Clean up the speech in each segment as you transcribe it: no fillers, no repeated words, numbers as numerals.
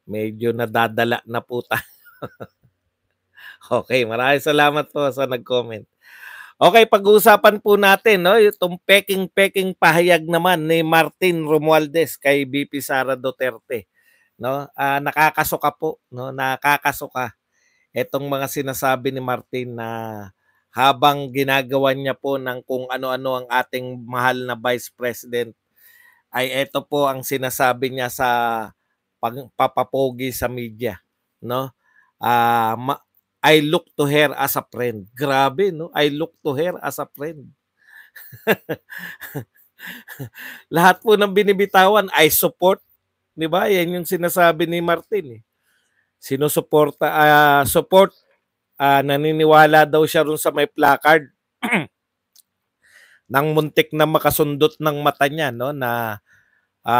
Medyo nadadala na po tayo. Okay, maraming salamat po sa nag-comment. Okay, pag-uusapan po natin, no, itong peking-peking pahayag naman ni Martin Romualdez kay VP Sara Duterte, no? Nakakasuka po, no? Nakakasuka itong mga sinasabi ni Martin na habang ginagawa niya po ng kung ano-ano ang ating mahal na Vice President, ay ito po ang sinasabi niya sa papapogi sa media, no? Ah, ma- I look to her as a friend. Grabe, no? I look to her as a friend. Lahat po ng binibitawan, I support, 'di ba? Yan yung sinasabi ni Martin eh. Sinusuporta support, naniniwala daw siya ron sa may placard nang muntik na makasundot ng mata niya, no, na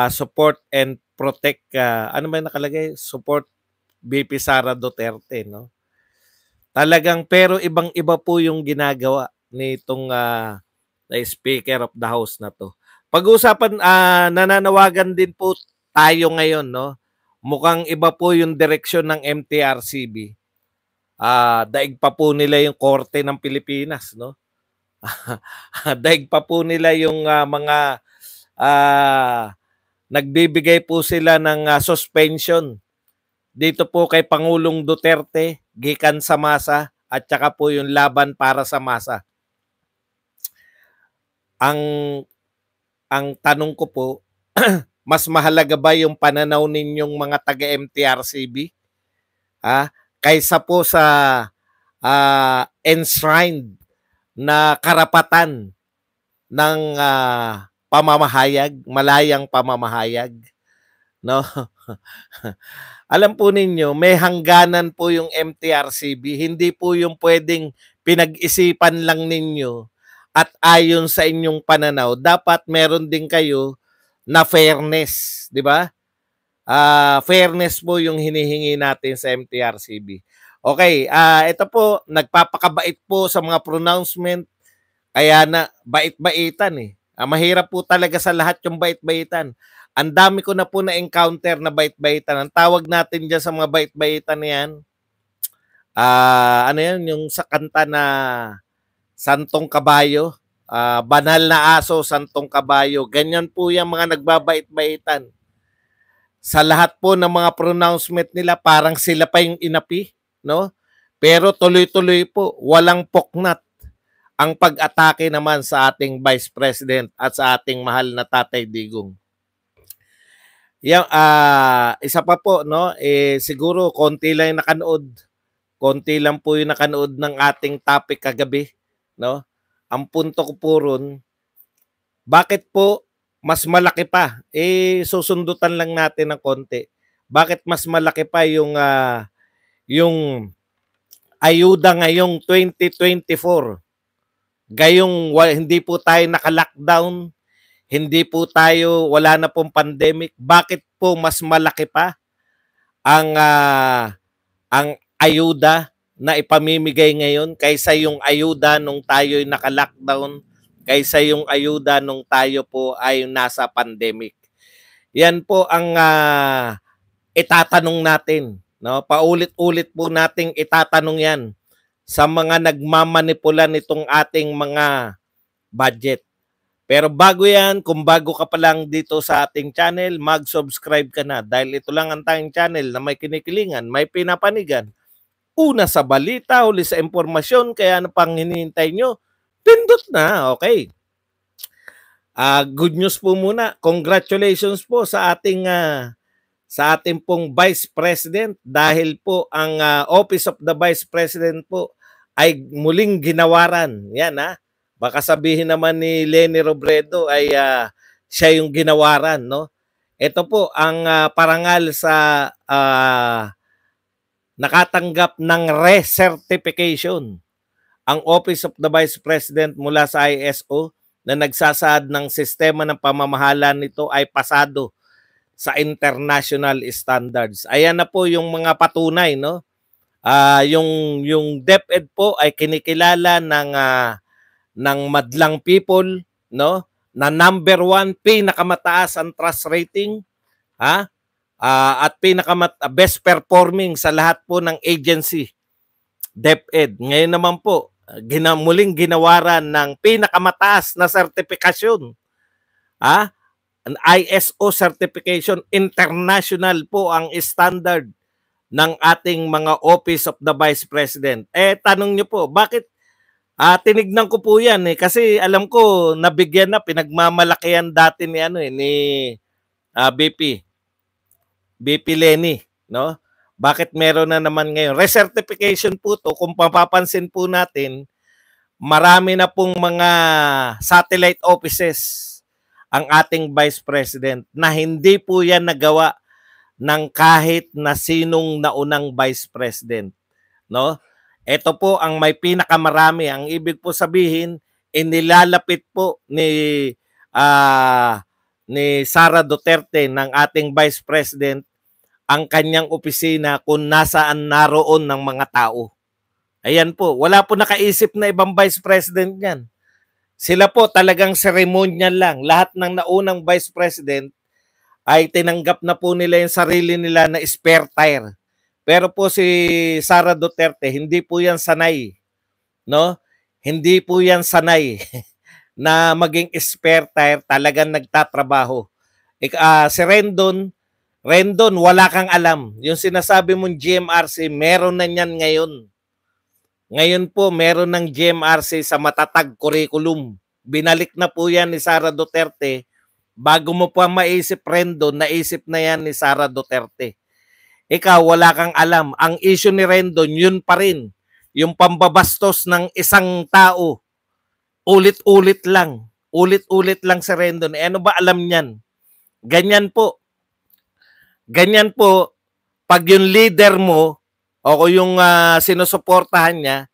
support and protect, ano ba yung nakalagay? Support VP Sara Duterte, no? Talagang pero ibang-iba po yung ginagawa nitong na Speaker of the House na to. Pag-usapan, nananawagan din po tayo ngayon, no? Mukhang iba po yung direksyon ng MTRCB. Daig pa po nila yung korte ng Pilipinas, no? Daig pa po nila yung mga nagbibigay po sila ng suspension dito po kay Pangulong Duterte, gikan sa masa, at saka po yung laban para sa masa. Ang tanong ko po, mas mahalaga ba yung pananaw ninyong mga taga-MTRCB kaysa po sa enshrined na karapatan ng pamamahayag, malayang pamamahayag, no? Alam po ninyo, may hangganan po yung MTRCB. Hindi po yung pwedeng pinag-isipan lang ninyo at ayon sa inyong pananaw. Dapat meron din kayo na fairness, di ba? Fairness po yung hinihingi natin sa MTRCB. Okay, ito po, nagpapakabait po sa mga pronouncement. Kaya na, bait-baitan eh. Mahirap po talaga sa lahat yung bait-baitan. Ang dami ko na po na-encounter na bait-baitan. Ang tawag natin dyan sa mga bait-baitan na yan, ano yan, yung sa kanta na Santong Kabayo, banal na aso, Santong Kabayo. Ganyan po yung mga nagbabait-baitan. Sa lahat po ng mga pronouncement nila, parang sila pa yung inapi, no? Pero tuloy-tuloy po, walang poknat ang pag-atake naman sa ating Vice President at sa ating mahal na Tatay Digong. Yung, isa pa po, no? Siguro konti lang yung nakanood. Konti lang po yung nakanood ng ating topic kagabi, no? Ang punto ko po ron, bakit po mas malaki pa? Susundutan lang natin ng konti. Bakit mas malaki pa yung ayuda ngayong 2024? Gayong hindi po tayo naka-lockdown, hindi po tayo, wala na pong pandemic, bakit po mas malaki pa ang ayuda na ipamimigay ngayon kaysa yung ayuda nung tayo'y naka-lockdown, kaysa yung ayuda nung tayo po ay nasa pandemic? Yan po ang itatanong natin, no? Paulit-ulit po nating itatanong yan sa mga nagmamanipula nitong ating mga budget. Pero bago yan, kung bago ka pa lang dito sa ating channel, mag-subscribe ka na dahil ito lang ang tayong channel na may kinikilingan, may pinapanigan. Una sa balita, huli sa impormasyon, kaya ano pang hinihintay nyo? Pindot na, okay. Good news po muna. Congratulations po sa ating pong Vice President dahil po ang Office of the Vice President po ay muling ginawaran. Yan Baka sabihin naman ni Leni Robredo ay siya yung ginawaran, no? Ito po ang parangal sa nakatanggap ng recertification ang Office of the Vice President mula sa ISO na nagsasaad ng sistema ng pamamahala nito ay pasado sa international standards. Ayan na po yung mga patunay, no? Yung DepEd po ay kinikilala ng madlang people, no? Na number 1 pinakamataas ang trust rating, at best performing sa lahat po ng agency, DepEd. Ngayon naman po, muling ginawaran ng pinakamataas na sertifikasyon. An ISO certification, international po ang standard ng ating mga Office of the Vice President. Tanong niyo po, bakit tinignan ko po yan kasi alam ko nabigyan na, pinagmamalakihan dati ni BP Lenny, no? Bakit meron na naman ngayon? Recertification po to, kung mapapansin po natin, marami na pong mga satellite offices ang ating Vice President na hindi po yan nagawa ng kahit na sinong naunang Vice President, no? Ito po ang may pinakamarami. Ang ibig po sabihin, inilalapit po ni Sara Duterte ng ating Vice President ang kanyang opisina kung nasaan naroon ng mga tao. Ayan po, wala po nakaisip na ibang Vice President yan. Sila po talagang ceremonial lang. Lahat ng naunang Vice President ay tinanggap na po nila yung sarili nila na spare tire. Pero po si Sara Duterte, hindi po yan sanay. No? Hindi po yan sanay na maging spare tire, talagang nagtatrabaho. Si Rendon, wala kang alam. Yung sinasabi mong GMRC, meron na niyan ngayon. Ngayon po, meron ng GMRC sa matatag curriculum. Binalik na po yan ni Sara Duterte. Bago mo pa maisip, Rendon, naisip na yan ni Sara Duterte. Ikaw, wala kang alam. Ang issue ni Rendon, yun pa rin. Yung pambabastos ng isang tao. Ulit-ulit lang. Ulit-ulit lang si Rendon. Ano ba alam niyan? Ganyan po. Ganyan po, pag yung leader mo o yung sinusuportahan niya,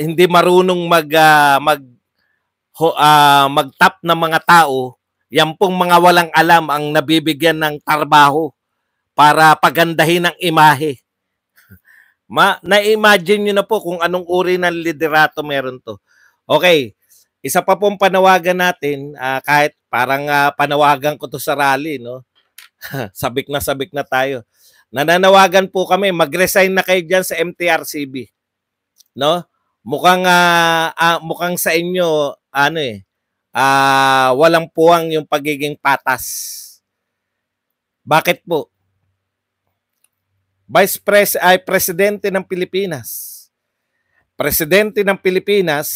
hindi marunong mag-tap ng mga tao, yan pong mga walang alam ang nabibigyan ng trabaho para pagandahin ang imahe. Na-imagine nyo na po kung anong uri ng liderato meron to. Okay, isa pa pong panawagan natin, kahit parang panawagan ko to sa rally, no? sabik na tayo. Nananawagan po kami, mag-resign na kayo dyan sa MTRCB. No? Mukhang sa inyo, walang puwang yung pagiging patas. Bakit po? Presidente ng Pilipinas. Presidente ng Pilipinas,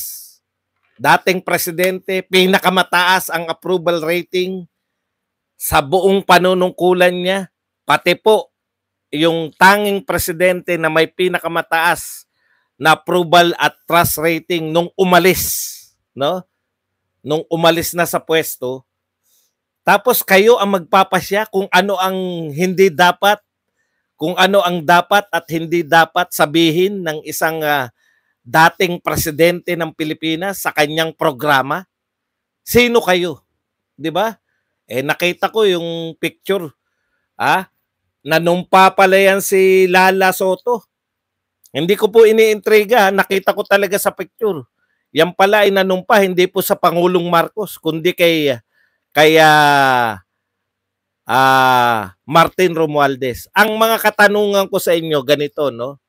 dating presidente, pinakamataas ang approval rating sa buong panunungkulan niya. Pati po, yung tanging presidente na may pinakamataas na approval at trust rating nung umalis, no? Nung umalis na sa pwesto. Tapos kayo ang magpapasya kung ano ang hindi dapat, kung ano ang dapat at hindi dapat sabihin ng isang dating presidente ng Pilipinas sa kanyang programa. Sino kayo? 'Di ba? Nakita ko yung picture. Nanumpa pala yan si Lala Soto. Hindi ko po iniintriga, nakita ko talaga sa picture. Yan pala ay nanumpa hindi po sa Pangulong Marcos, kundi kay Martin Romualdez. Ang mga katanungan ko sa inyo ganito, no?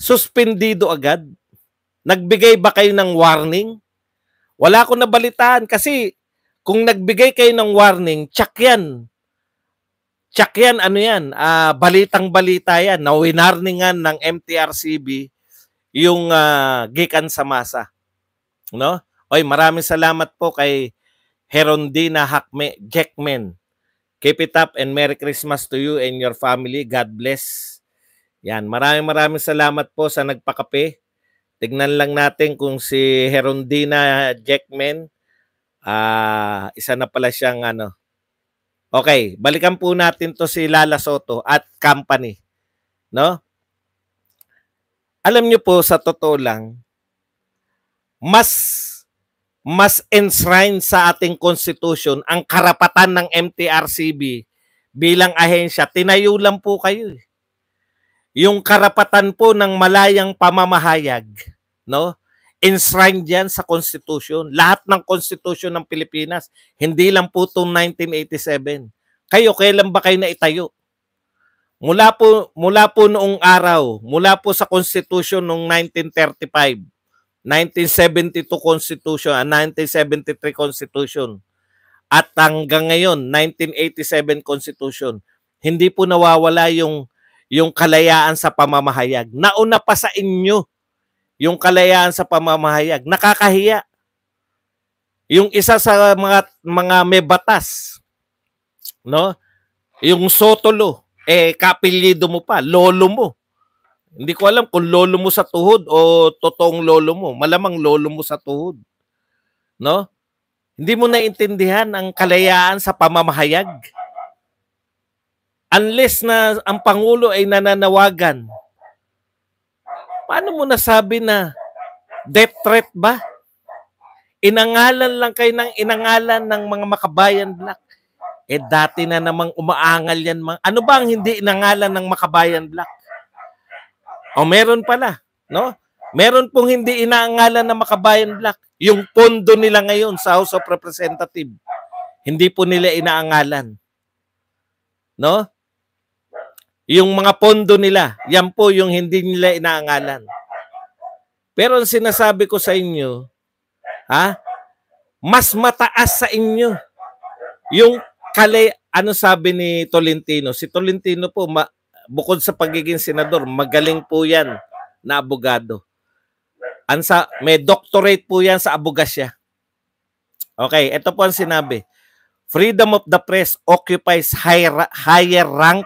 Suspendido agad? Nagbigay ba kayo ng warning? Wala akong nabalitaan kasi kung nagbigay kayo ng warning, check yan. Check yan, balitang-balita yan. Na winarningan ng MTRCB yung gikan sa masa. No? Oy, maraming salamat po kay Herondina Jackman. Keep it up and Merry Christmas to you and your family. God bless. Yan, maraming salamat po sa nagpakape. Tignan lang natin kung si Herondina Jackman, isa na pala siyang Okay, balikan po natin to si Lala Soto at company. No? Alam niyo po, sa totoo lang, mas enshrine sa ating constitution ang karapatan ng MTRCB bilang ahensya. Tinayo lang po kayo. Yung karapatan po ng malayang pamamahayag, no? enshrined yan sa Constitution. Lahat ng Constitution ng Pilipinas. Hindi lang po itong 1987. Kayo, kailan ba kayo naitayo? Mula po noong araw, mula po sa Constitution noong 1935, 1972 Constitution, 1973 Constitution, at hanggang ngayon, 1987 Constitution, hindi po nawawala yung kalayaan sa pamamahayag. Nauna pa sa inyo yung kalayaan sa pamamahayag. Nakakahiya. Yung isa sa mga may batas, no? Yung Sotolo, kapilyido mo pa, lolo mo. Hindi ko alam kung lolo mo sa tuhod o totoong lolo mo. Malamang lolo mo sa tuhod. No? Hindi mo naintindihan ang kalayaan sa pamamahayag. Unless na ang Pangulo ay nananawagan. Paano mo nasabi na death threat ba? Inangalan lang kayo ng inangalan ng mga Makabayan Black. Dati na namang umaangal yan. Ano ba ang hindi inangalan ng Makabayan Black? Meron pala, no? Meron pong hindi inaangalan ng Makabayan Black. Yung pondo nila ngayon sa House of Representatives, hindi po nila inaangalan. No? Yung mga pondo nila, yan po yung hindi nila inaangalan. Pero ang sinasabi ko sa inyo, mas mataas sa inyo yung ano sabi ni Tolentino? Si Tolentino po, bukod sa pagiging senador, magaling po yan na abogado. May doctorate po yan sa abogasya. Okay, ito po ang sinabi. Freedom of the press occupies higher rank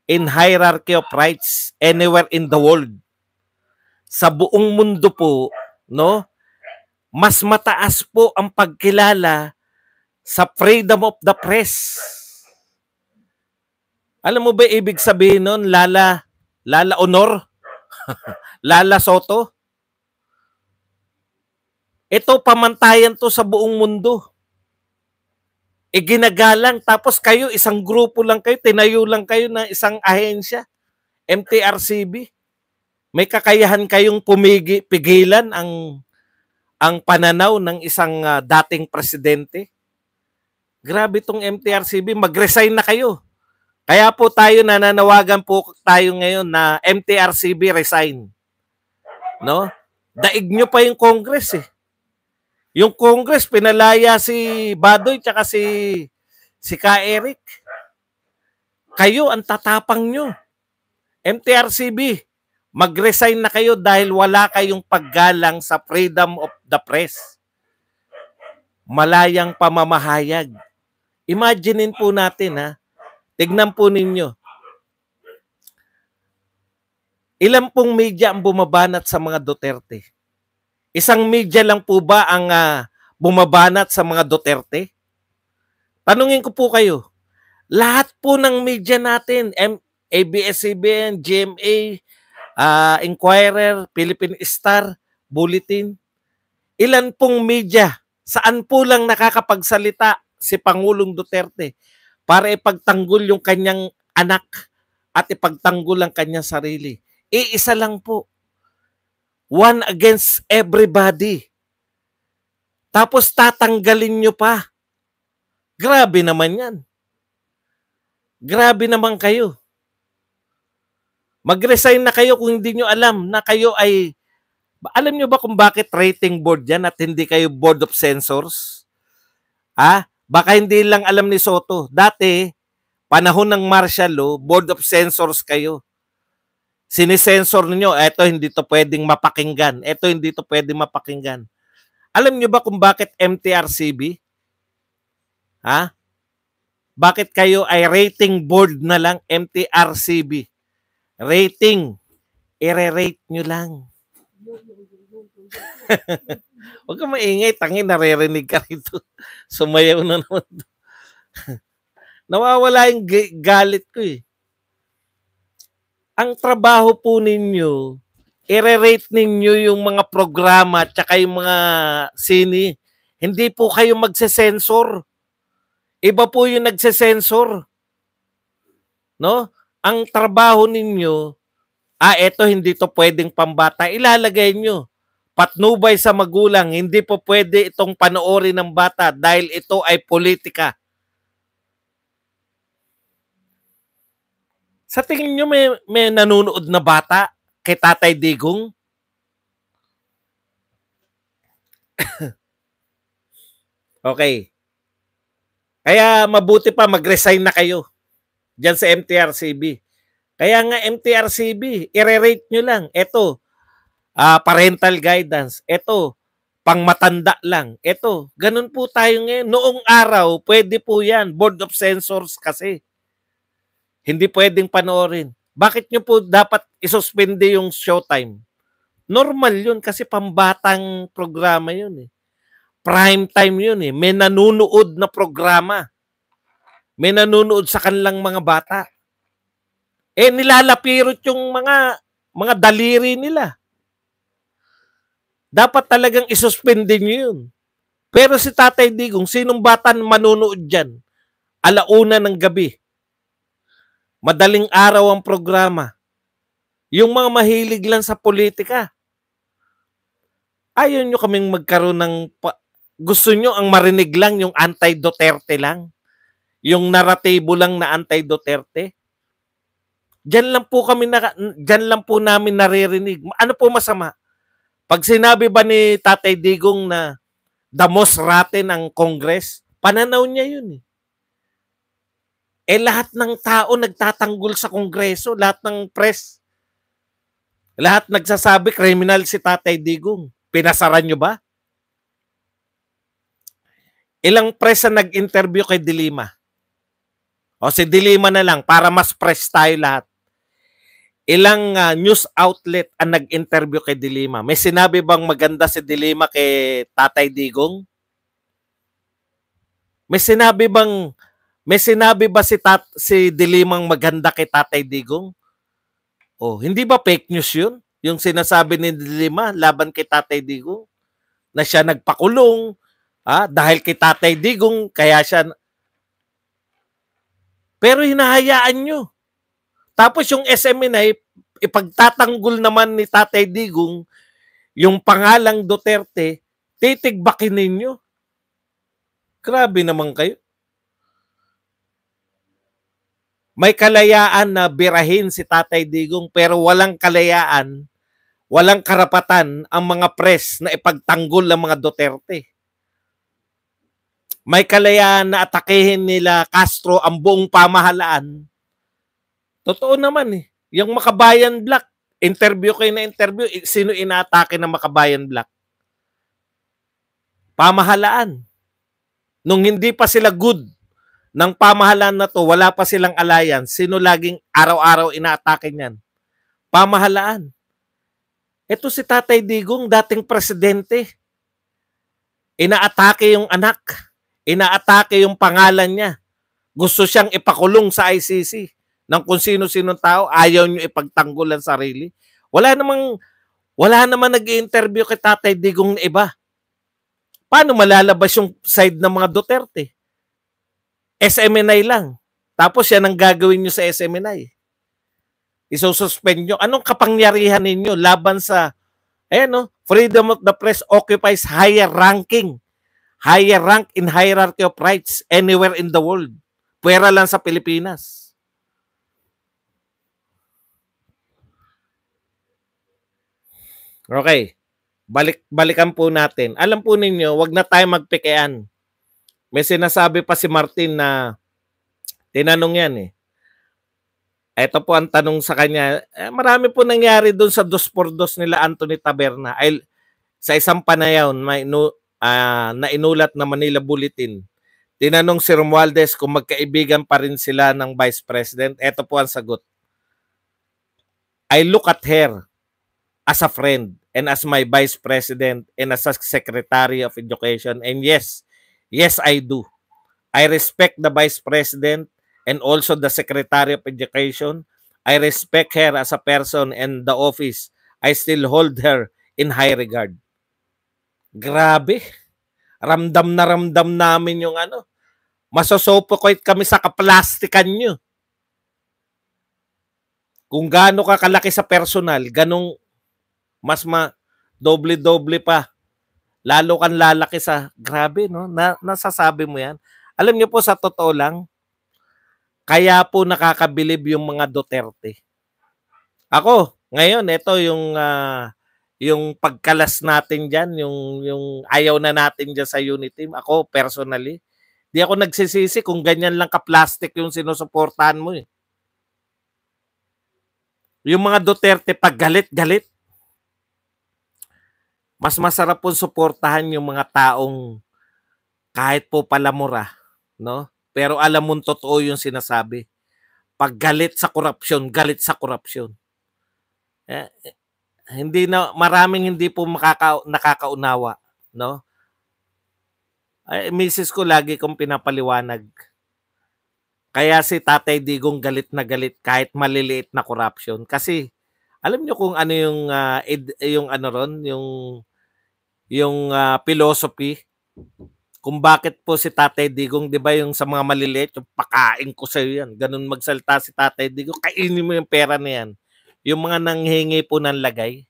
in hierarchy of rights anywhere in the world. Sa buong mundo po, no? Mas mataas po ang pagkilala sa freedom of the press. Alam mo ba ibig sabihin nun? Lala Honor? Lala Soto? Ito, pamantayan to sa buong mundo. Ginagalang, tapos kayo, isang grupo lang kayo, tinayo lang kayo ng isang ahensya, MTRCB. May kakayahan kayong pigilan ang pananaw ng isang dating presidente. Grabe tong MTRCB, mag-resign na kayo. Kaya po tayo nananawagan po tayo ngayon na MTRCB resign. No? Daig nyo pa yung Congress eh. Yung Congress pinalaya si Badoy tsaka si Ka Eric. Kayo ang tatapang nyo. MTRCB, mag-resign na kayo dahil wala kayong paggalang sa freedom of the press. Malayang pamamahayag. Imaginein po natin tignan po ninyo. Ilan pong media ang bumabanat sa mga Duterte? Isang media lang po ba ang bumabanat sa mga Duterte? Tanungin ko po kayo. Lahat po ng media natin, ABS-CBN, GMA, Inquirer, Philippine Star, Bulletin, ilan pong media, saan po lang nakakapagsalita si Pangulong Duterte para ipagtanggol yung kanyang anak at ipagtanggol ang kanyang sarili? Iisa lang po. One against everybody. Tapos tatanggalin nyo pa. Grabe naman yan. Grabe naman kayo. Mag-resign na kayo kung hindi nyo alam na kayo ay... Alam nyo ba kung bakit rating board yan at hindi kayo board of censors? Baka hindi lang alam ni Soto. Dati, panahon ng martial law, board of censors kayo. Sinisensor niyo, eto hindi to pwedeng mapakinggan. Eto hindi to pwedeng mapakinggan. Alam niyo ba kung bakit MTRCB? Bakit kayo ay rating board na lang, MTRCB? Rating. I-rate nyo lang. Huwag ka maingay, tangin, naririnig ka rito. Sumayaw na naman. Nawawala yung galit ko eh. Ang trabaho po ninyo, i-rate ninyo yung mga programa at saka yung mga sini. Hindi po kayo magse-sensor. Iba po yung nagse-sensor. No? Ang trabaho ninyo, eto hindi to pwedeng pambata, ilalagay nyo. patnubay sa magulang, hindi po pwede itong panoorin ng bata dahil ito ay politika. Sa tingin nyo may nanonood na bata kay Tatay Digong? Okay. Kaya mabuti pa mag-resign na kayo dyan sa MTRCB. Kaya nga MTRCB, i-rate nyo lang. Ito, parental guidance. Ito, pang matanda lang. Ito, ganun po tayo ngayon. Noong araw, pwede po yan. Board of Censors kasi. Hindi pwedeng panoorin. Bakit nyo po dapat isuspende yung showtime? Normal yun kasi pambatang programa yun eh. Prime time yun eh. May nanunood na programa. May nanunood sa kanilang mga bata. Nilalapirot yung mga daliri nila. Dapat talagang isuspende nyo yun. Pero si Tatay Digong, sinong bata manunood dyan? Alauna ng gabi. Madaling araw ang programa. Yung mga mahilig lang sa politika. Ayaw nyo kaming magkaroon ng... Gusto nyo ang marinig lang yung anti-Duterte lang? Yung naratibo lang na anti-Duterte? Diyan lang po namin naririnig. Ano po masama? Pag sinabi ba ni Tatay Digong na the most rotten ang Congress, pananaw niya yun eh. Lahat ng tao nagtatanggol sa Kongreso, lahat ng press, lahat nagsasabi criminal si Tatay Digong. Pinasaran nyo ba? Ilang press na nag-interview kay Dilima? O si Dilima na lang para mas press tayo lahat. Ilang news outlet ang nag-interview kay Dilima? May sinabi bang maganda si Dilima kay Tatay Digong? May sinabi ba si Dilimang maganda kay Tatay Digong? Oh, hindi ba fake news 'yun? Yung sinasabi ni Dilima laban kay Tatay Digong na siya nagpakulong dahil kay Tatay Digong kaya siya. Pero hinahayaan nyo. Tapos yung SMNI, ipagtatanggol naman ni Tatay Digong yung pangalang Duterte, titigbakin ninyo. Grabe naman kayo. May kalayaan na birahin si Tatay Digong pero walang kalayaan, walang karapatan ang mga press na ipagtanggol ang mga Duterte. May kalayaan na atakehin nila Castro ang buong pamahalaan. Totoo naman eh. Yung Makabayan Black, interview kayo na interview, sino inaatake ng Makabayan Black? Pamahalaan. Nung hindi pa sila good ng pamahalaan na to, wala pa silang alliance, sino laging araw-araw inaatake niyan? Pamahalaan. Ito si Tatay Digong, dating presidente. Inaatake yung anak. Inaatake yung pangalan niya. Gusto siyang ipakulong sa ICC ng kung sino-sinong tao, ayaw nyo ipagtanggol ang sarili. Wala naman nag-i-interview kay Tatay Digong na iba. Paano malalabas yung side ng mga Duterte? SMNI lang. Tapos yan ang gagawin nyo sa SMNI. Isususpend nyo. Anong kapangyarihan ninyo laban sa, freedom of the press occupies higher rank in hierarchy of rights anywhere in the world. Pwera lang sa Pilipinas. Okay. Balikan po natin. Alam po ninyo, wag na tayo magpikean. May sinasabi pa si Martin na tinanong yan eh. Ito po ang tanong sa kanya. Marami po nangyari doon sa 2x2 nila Anthony Taberna. Sa isang panayaw na inulat na Manila Bulletin. Tinanong si Romualdez kung magkaibigan pa rin sila ng Vice President. Ito po ang sagot. I look at her as a friend and as my Vice President and as a Secretary of Education. And yes, I do. I respect the Vice President and also the Secretary of Education. I respect her as a person and the office. I still hold her in high regard. Grabe. Ramdam na ramdam namin yung Masosopokoit kami sa kaplastikan nyo. Kung gaano ka kalaki sa personal, ganong Doble-doble pa. Lalo kang lalaki sa, grabe, no? Nasasabi mo yan. Alam niyo po, sa totoo lang, kaya po nakakabilib yung mga Duterte. Ako, ngayon, ito yung pagkalas natin dyan, yung ayaw na natin dyan sa unity team. Ako, personally, di ako nagsisisi kung ganyan lang ka-plastic yung sinusuportahan mo eh. Yung mga Duterte, pag galit-galit, mas masarap po suportahan yung mga taong kahit po palamura, no? Pero alam mong totoo yung sinasabi. Pag galit sa korupsyon, galit sa korupsyon. Eh, hindi na maraming hindi po nakakaunawa, no? Ay, misis ko lagi kong pinapaliwanag. Kaya si Tatay Digong galit na galit kahit maliliit na corruption kasi alam niyo kung ano yung ano ron, yung philosophy kung bakit po si Tatay Digong, 'di ba, yung sa mga maliliit, yung pakain ko sa iyo yan. Ganun magsalita si Tatay Digong, kainin mo yung pera na yan. Yung mga nanghingi po ng lagay.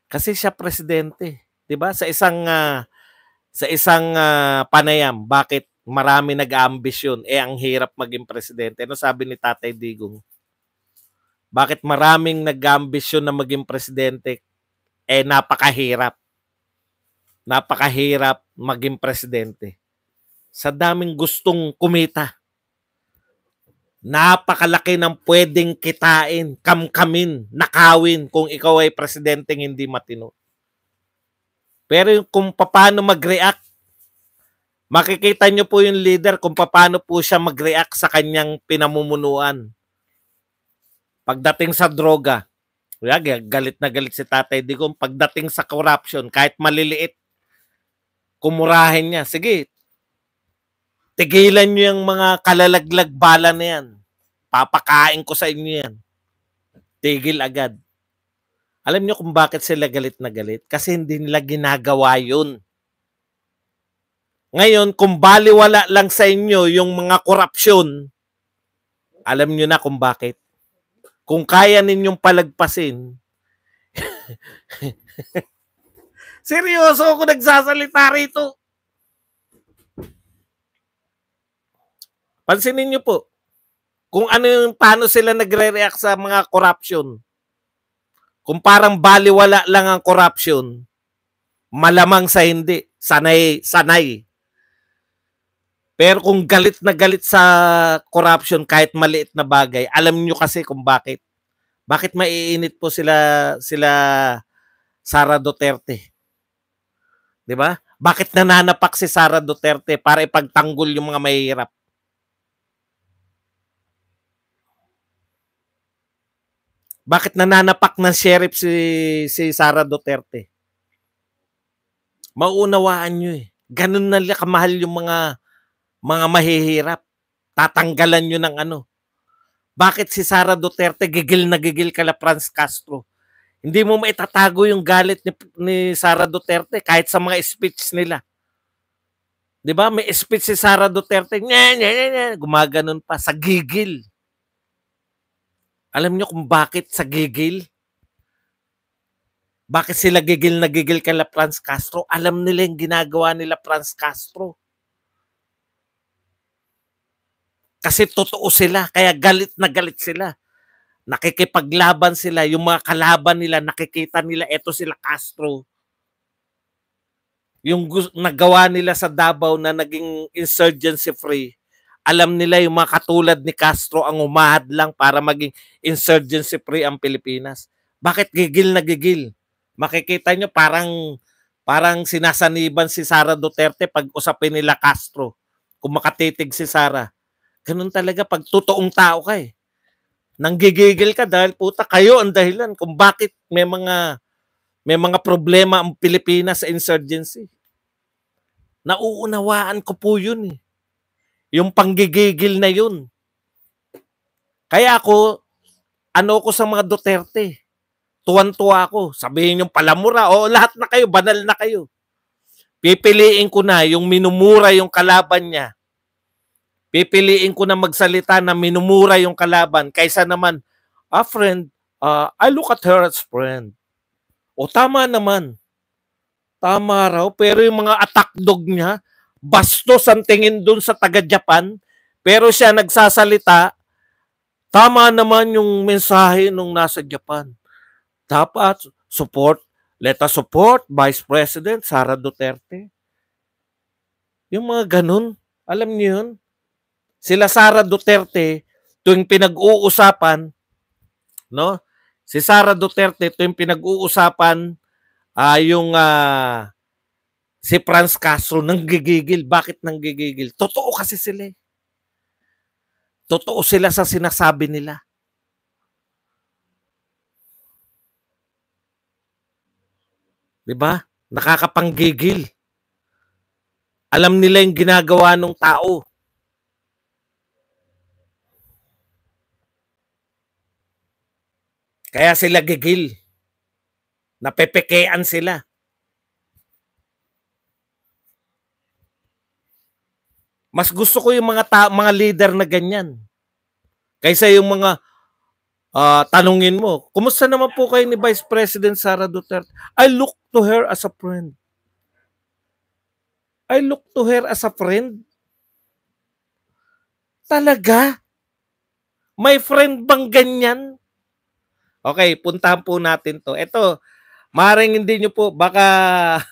Kasi siya presidente, 'di ba? Sa isang panayam, bakit marami nag-aambisyon ang hirap maging presidente. Ano sabi ni Tatay Digong? Bakit maraming nag-aambisyon na maging presidente napakahirap. Napakahirap maging presidente. Sa daming gustong kumita. Napakalaki ng pwedeng kitain, kamkamin, nakawin kung ikaw ay presidenteng hindi matino. Pero kung paano mag-react, makikita nyo po yung leader kung paano po siya mag-react sa kanyang pinamumunuan. Pagdating sa droga, galit na galit si Tatay Digong. Pagdating sa corruption, kahit maliliit, kumurahin niya. Sige, tigilan niyo yung mga kalalaglag bala na yan. Papakain ko sa inyo yan. Tigil agad. Alam niyo kung bakit sila galit na galit? Kasi hindi nila ginagawa yun. Ngayon, kung baliwala lang sa inyo yung mga korupsyon, alam niyo na kung bakit. Kung kaya ninyong palagpasin, seryoso ako nagsasalita rito. Pansinin niyo po, kung paano sila nagre-react sa mga corruption. Kung parang baliwala lang ang corruption, malamang sa hindi. Sanay. Pero kung galit na galit sa corruption kahit maliit na bagay, alam niyo kasi kung bakit. Bakit maiinit po sila Sara Duterte? 'Di ba? Bakit nananapak si Sara Duterte para ipagtanggol yung mga mahihirap? Bakit nananapak ng sheriff si Sara Duterte? Mauunawaan nyo eh. Ganun na kamahal yung mga mahihirap. Tatanggalan nyo ng ano. Bakit si Sara Duterte gigil na gigil kala Franz Castro? Hindi mo maitatago yung galit ni Sara Duterte kahit sa mga speech nila. 'Di ba? May speech si Sara Duterte, gumaganon pa sa gigil. Alam niyo kung bakit sa gigil? Bakit sila gigil na gigil kala Franz Castro? Alam nila yung ginagawa nila Franz Castro. Kasi totoo sila, kaya galit na galit sila. Nakikipaglaban sila, yung mga kalaban nila, nakikita nila, eto sila Castro. Yung nagawa nila sa Davao na naging insurgency free, alam nila yung mga katulad ni Castro ang umahad lang para maging insurgency free ang Pilipinas. Bakit gigil na gigil? Makikita nyo parang sinasaniban si Sara Duterte pag usapin nila Castro. Kung makatitig si Sara. Ganun talaga pag totoong tao ka eh. Nanggigigil ka dahil puta kayo ang dahilan kung bakit may mga problema ang Pilipinas sa insurgency. Nauunawaan ko po yun eh. Yung panggigigil na yun. Kaya ako sa mga Duterte. Tuwan-tuwa ako. Sabihin yung palamura, lahat na kayo, banal na kayo. Pipiliin ko na yung minumura yung kalaban niya. Pipiliin ko na magsalita na minumura yung kalaban kaysa naman, friend, I look at her as friend. O tama naman. Tama raw. Pero yung mga attack dog niya, bastos ang tingin dun sa taga-Japan. Pero siya nagsasalita, tama naman yung mensahe nung nasa Japan. Dapat support, let us support Vice President Sara Duterte. Yung mga ganun, alam niyo yun? Sila Sara Duterte, tuwing pinag-uusapan, no? Si Sara Duterte, tuwing pinag-uusapan, yung si Franz Castro nanggigigil. Bakit nanggigigil? Totoo kasi sila. Totoo sila sa sinasabi nila. Diba? Nakakapanggigil. Alam nila yung ginagawa ng tao. Kaya sila gigil. Napepekean sila. Mas gusto ko yung mga leader na ganyan. Kaysa yung mga tanungin mo, kumusta naman po kayo ni Vice President Sara Duterte? I look to her as a friend. I look to her as a friend. Talaga? May friend bang ganyan? Okay, puntahan po natin to. Ito, maaaring hindi nyo po, baka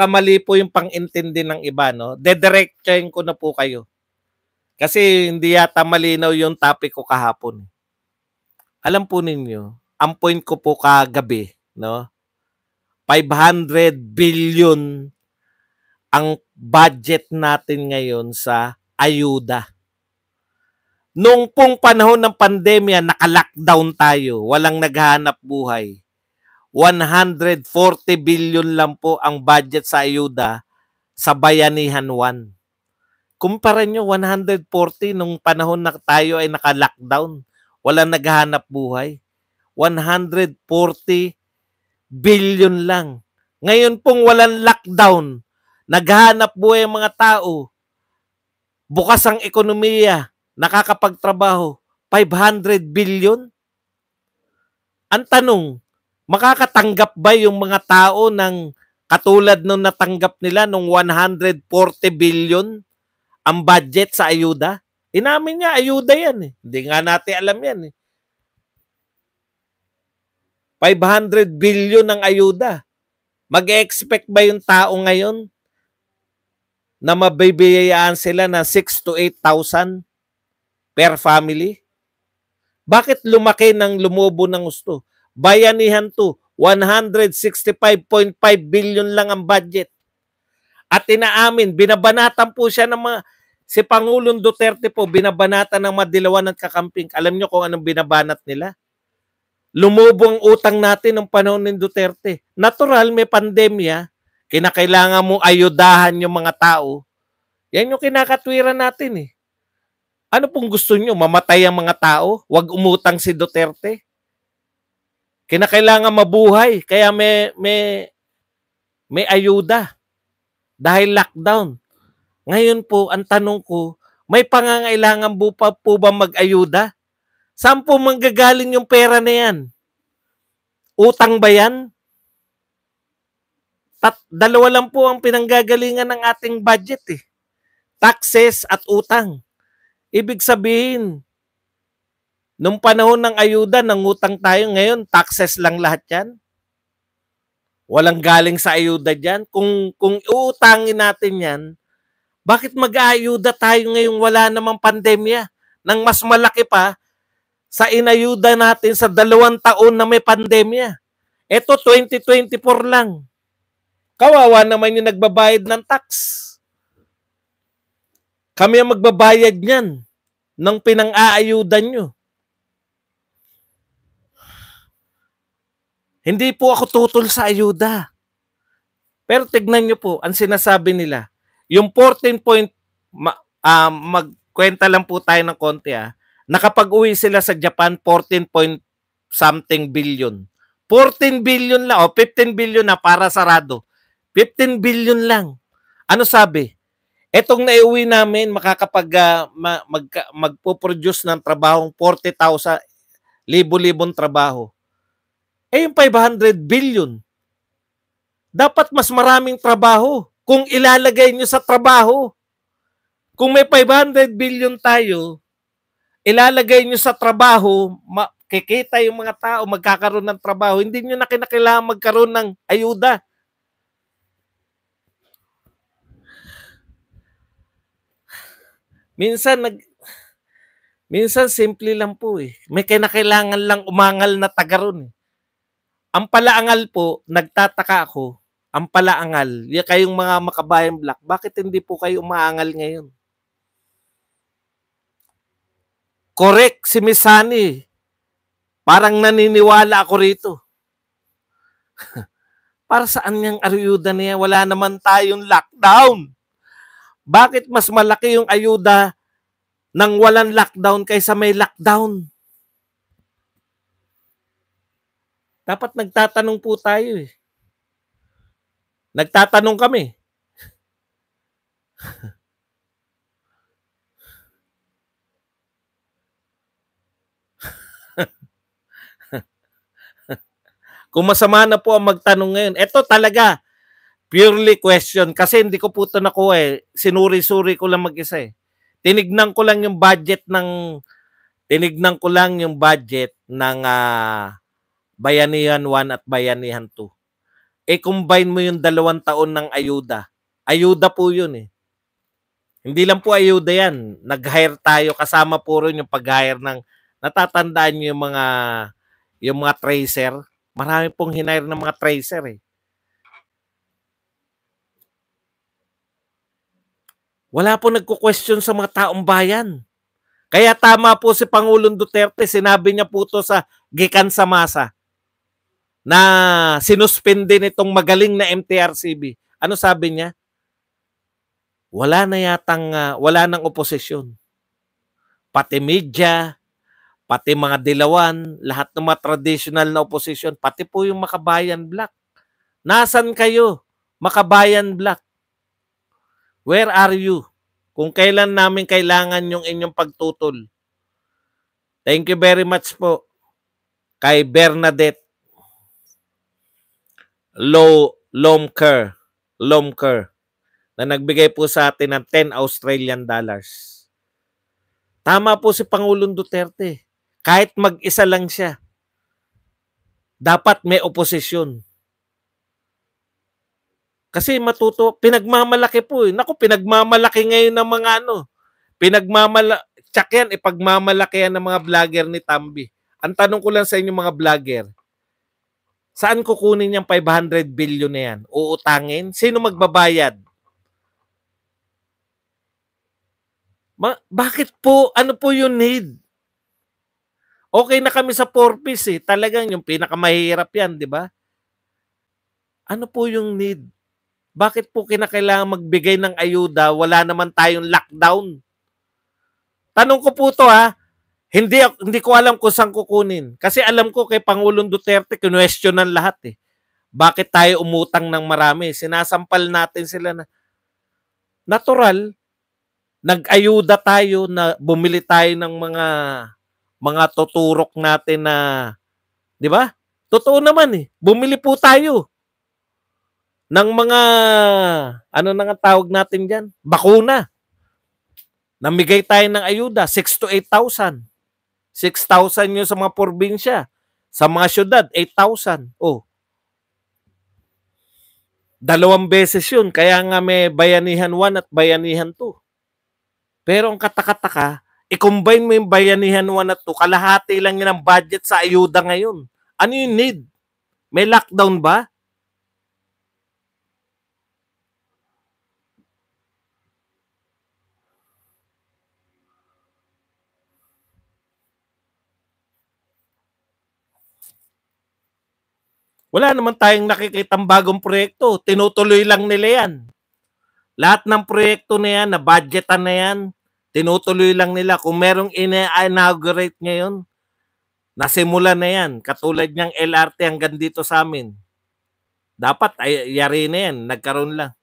mali po yung pang-intindi ng iba, no? Dedirectyahin ko na po kayo. Kasi hindi yata malinaw yung topic ko kahapon. Alam po ninyo, ang point ko po kagabi, no? 500 billion ang budget natin ngayon sa ayuda. Nung pong panahon ng pandemya, naka-lockdown tayo, walang naghahanap buhay. 140 billion lang po ang budget sa ayuda sa Bayanihan 1. Kumpara nyo, 140 nung panahon na tayo ay naka-lockdown, walang naghahanap buhay. 140 billion lang. Ngayon pong walang lockdown, naghahanap buhay ang mga tao, bukas ang ekonomiya, nakakapagtrabaho, 500 billion? Ang tanong, makakatanggap ba yung mga tao ng katulad nung natanggap nila nung 140 billion ang budget sa ayuda? Inamin niya, ayuda yan. Hindi nga natin alam yan. 500 billion ang ayuda. Mag-expect ba yung tao ngayon na mabibigayaan sila na 6 to 8,000 per family? Bakit lumaki ng lumubo ng gusto? Bayanihan 2, 165.5 billion lang ang budget. At inaamin, binabanatan po siya ng mga, si Pangulong Duterte po, binabanatan ng madilawan at kakamping. Alam niyo kung anong binabanat nila? Lumubo ang utang natin ng panahon ng Duterte. Natural, may pandemya, kinakailangan mong ayudahan yung mga tao. Yan yung kinakatwiran natin eh. Ano pong gusto nyo? Mamatay ang mga tao? Huwag umutang si Duterte? Kinakailangan mabuhay, kaya may ayuda. Dahil lockdown. Ngayon po, ang tanong ko, may pangangailangan po ba mag-ayuda? Saan po manggagaling yung pera na yan? Utang ba yan? Dalawa lang po ang pinanggagalingan ng ating budget eh. Taxes at utang. Ibig sabihin, nung panahon ng ayuda, nangutang tayo, ngayon, taxes lang lahat yan. Walang galing sa ayuda dyan. Kung uutangin natin yan, bakit mag-aayuda tayo ngayong wala namang pandemya? Nang mas malaki pa sa inayuda natin sa 2 taon na may pandemya. Ito, 2024 lang. Kawawa naman yung nagbabayad ng tax. Kami ang magbabayad niyan ng pinang-aayudan nyo. Hindi po ako tutol sa ayuda. Pero tignan nyo po, ang sinasabi nila, yung 14 point, magkwenta lang po tayo ng konti nakapag-uwi sila sa Japan, 14 point something billion. 14 billion lang, 15 billion na para sarado. 15 billion lang. Ano sabi? Etong naiuwi namin, magpo-produce ng trabahong 40,000, libo-libong trabaho. Eh yung 500 billion, Dapat mas maraming trabaho kung ilalagay nyo sa trabaho. Kung may 500 billion tayo, ilalagay nyo sa trabaho, kikita yung mga tao, magkakaroon ng trabaho, hindi nyo na kinakailangan magkaroon ng ayuda. Minsan simple lang po eh. May kinakailangan lang umangal na taga ron eh. Ang palaangal po, nagtataka ako, ang palaangal, yung kayong mga makabayan black, bakit hindi po kayo umaangal ngayon? Correct si Miss Sunny. Parang naniniwala ako rito. Para saan yung ayuda niya? Wala naman tayong lockdown. Bakit mas malaki yung ayuda ng walang lockdown kaysa may lockdown? Dapat nagtatanong po tayo eh. Nagtatanong kami. Kung masama na po ang magtanong ngayon, ito talaga, purely question. Kasi hindi ko po ito nakuha eh. Sinuri-suri ko lang mag-isa eh. Tinignan ko lang yung budget ng Bayanihan 1 at Bayanihan 2. Combine mo yung 2 taon ng ayuda. Ayuda po yun eh. Hindi lang po ayuda yan. Nag-hire tayo, kasama po rin yung pag-hire ng, natatandaan nyo yung mga tracer. Marami pong hinire ng mga tracer eh. Wala po nagko-question sa mga taong bayan. Kaya tama po si Pangulong Duterte, sinabi niya po to sa Gikan sa Masa na sinuspende nitong magaling na MTRCB. Ano sabi niya? Wala nang oposisyon. Pati media, pati mga dilawan, lahat ng mga traditional na oposisyon, pati po yung Makabayan Black. Nasaan kayo, Makabayan Black? Where are you? Kung kailan namin kailangan yung inyong pagtutol. Thank you very much po kay Bernadette Lomker na nagbigay po sa atin ng 10 Australian dollars. Tama po si Pangulong Duterte. Kahit mag-isa lang siya, dapat may oposisyon. Kasi pinagmamalaki po eh. Naku, pinagmamalaki ngayon ng mga tsak yan, ipagmamalaki yan ng mga vlogger ni Tambi. Ang tanong ko lang sa inyo mga vlogger, saan kukunin yung 500 billion na yan? Uutangin? Sino magbabayad? Bakit po? Ano po yung need? Okay na kami sa 4-piece eh. Talagang yung pinakamahirap yan, di ba? Ano po yung need? Bakit po kinakailangan magbigay ng ayuda? Wala naman tayong lockdown. Tanong ko po to ha. Hindi ko alam kung saan kukunin. Kasi alam ko kay Pangulong Duterte, kinwestiyonan lahat eh. Bakit tayo umutang ng marami? Sinasampal natin sila na natural, nag-ayuda tayo na bumili tayo ng mga tuturok natin na, di ba? Totoo naman eh. Bumili po tayo ng mga, ano na nga tawag natin dyan? Bakuna. Namigay tayo ng ayuda, 6,000 to 8,000. 6,000 yung sa mga probinsya. Sa mga syudad, 8,000. Oh. 2 beses yun. Kaya nga may Bayanihan 1 at Bayanihan 2. Pero ang kataka-taka, i-combine mo yung Bayanihan 1 at 2, kalahati lang yun ang budget sa ayuda ngayon. Ano yung need? May lockdown ba? Wala naman tayong nakikitang bagong proyekto. Tinutuloy lang nila yan. Lahat ng proyekto na yan, na budgetan na yan, tinutuloy lang nila. Kung merong ina-inaugurate ngayon, nasimula na yan. Katulad niyang LRT hanggang dito sa amin. Dapat yari na yan. Nagkaroon lang.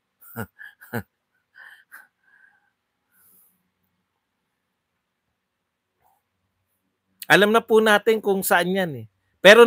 Alam na po natin kung saan yan eh. Pero